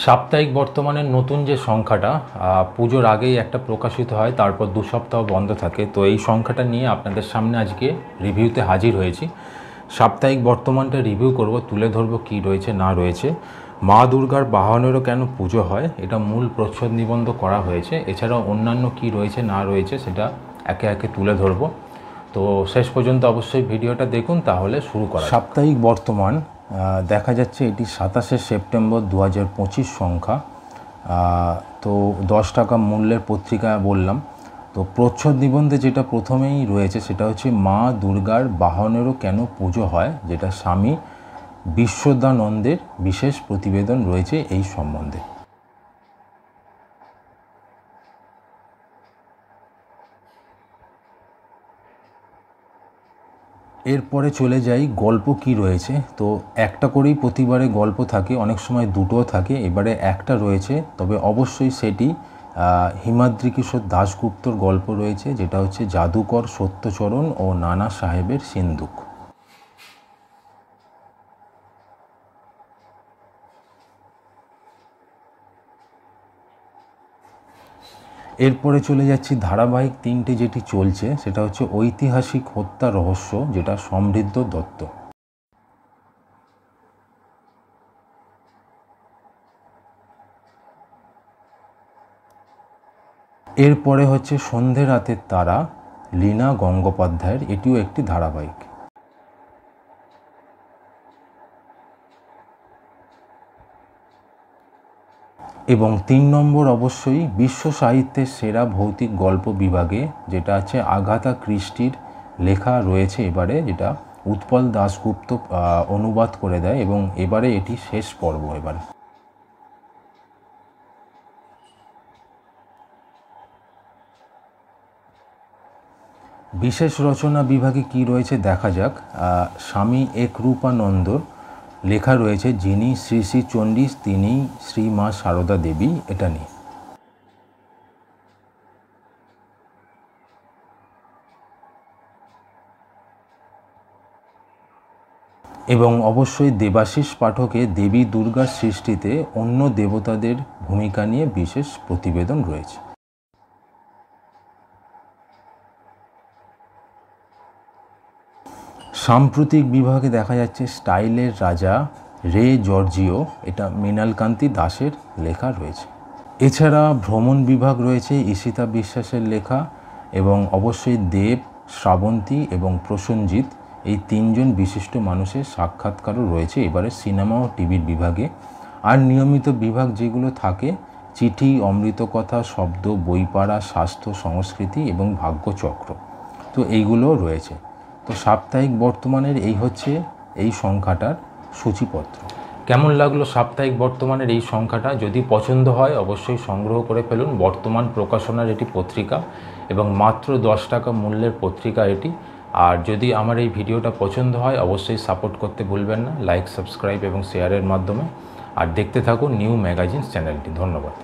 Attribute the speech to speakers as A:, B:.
A: সাপ্তাহিক বর্তমানের নতুন যে সংখ্যাটা পুজোর আগেই একটা প্রকাশিত হয়, তারপর 2 সপ্তাহ বন্ধ থাকে। তো এই সংখ্যাটা নিয়ে আপনাদের সামনে আজকে রিভিউতে হাজির হয়েছি। সাপ্তাহিক বর্তমানটা রিভিউ করব, তুলে ধরবো কী রয়েছে না রয়েছে। মা দুর্গার বাহনেরও কেন পুজো হয়, এটা মূল প্রচ্ছদ নিবন্ধ করা হয়েছে। এছাড়াও অন্যান্য কি রয়েছে না রয়েছে সেটা একে একে তুলে ধরবো। তো শেষ পর্যন্ত অবশ্যই ভিডিওটা দেখুন, তাহলে শুরু করা। সাপ্তাহিক বর্তমান দেখা যাচ্ছে এটি 27শে সেপ্টেম্বর 2025 সংখ্যা। তো 10 টাকা মূল্যের পত্রিকা বললাম। তো প্রচ্ছদ নিবন্ধে যেটা প্রথমেই রয়েছে সেটা হচ্ছে মা দুর্গার বাহনেরও কেন পুজো হয়, যেটা স্বামী বিশ্বদানন্দের বিশেষ প্রতিবেদন রয়েছে এই সম্বন্ধে। এরপরে চলে যাই গল্প কি রয়েছে। তো একটা করেই প্রতিবারে গল্প থাকে, অনেক সময় দুটোও থাকে, এবারে একটা রয়েছে। তবে অবশ্যই সেটি হিমাদ্রি কিশোর দাশগুপ্তর গল্প রয়েছে, যেটা হচ্ছে জাদুকর সত্যচরণ ও নানা সাহেবের সিন্দুক। এরপরে চলে যাচ্ছি ধারাবাহিক 3টে যেটি চলছে, সেটা হচ্ছে ঐতিহাসিক হত্যা রহস্য, যেটা সমৃদ্ধ দত্ত। এরপরে হচ্ছে সন্ধে রাতের তারা, লীনা গঙ্গোপাধ্যায়ের, এটিও একটি ধারাবাহিক। এবং 3 নম্বর অবশ্যই বিশ্ব সাহিত্যের সেরা ভৌতিক গল্প বিভাগে, যেটা আছে আগাথা ক্রিস্টির লেখা রয়েছে এবারে, যেটা উৎপল দাশগুপ্ত অনুবাদ করে দেয়, এবং এবারে এটি শেষ পর্ব। এবারে বিশেষ রচনা বিভাগে কি রয়েছে দেখা যাক। স্বামী একরূপানন্দর লেখা রয়েছে যিনি শ্রী শ্রী চণ্ডী তিনি শ্রী মা সারদা দেবী, এটা নিয়ে। এবং অবশ্যই দেবাশিস পাঠকের দেবী দুর্গার সৃষ্টিতে অন্য দেবতাদের ভূমিকা নিয়ে বিশেষ প্রতিবেদন রয়েছে। সাম্প্রতিক বিভাগে দেখা যাচ্ছে স্টাইলের রাজা রে জর্জিও, এটা মৃণালকান্তি দাসের লেখা রয়েছে। এছাড়া ভ্রমণ বিভাগ রয়েছে ঈশিতা বিশ্বাসের লেখা, এবং অবশ্যই দেব, শ্রাবন্তী এবং প্রসেনজিৎ, এই 3জন বিশিষ্ট মানুষের সাক্ষাৎকারও রয়েছে এবারে সিনেমা ও টিভির বিভাগে। আর নিয়মিত বিভাগ যেগুলো থাকে, চিঠি, অমৃতকথা, শব্দ, বইপাড়া, স্বাস্থ্য, সংস্কৃতি এবং ভাগ্যচক্র, তো এইগুলোও রয়েছে। তো সাপ্তাহিক বর্তমানের এই হচ্ছে এই সংখ্যাটার সূচিপত্র। কেমন লাগলো সাপ্তাহিক বর্তমানের এই সংখ্যাটা? যদি পছন্দ হয় অবশ্যই সংগ্রহ করে ফেলুন। বর্তমান প্রকাশনার এটি পত্রিকা এবং মাত্র 10 টাকা মূল্যের পত্রিকা এটি। আর যদি আমার এই ভিডিওটা পছন্দ হয় অবশ্যই সাপোর্ট করতে ভুলবেন না, লাইক, সাবস্ক্রাইব এবং শেয়ারের মাধ্যমে। আর দেখতে থাকুন নিউ ম্যাগাজিনস চ্যানেলটি। ধন্যবাদ।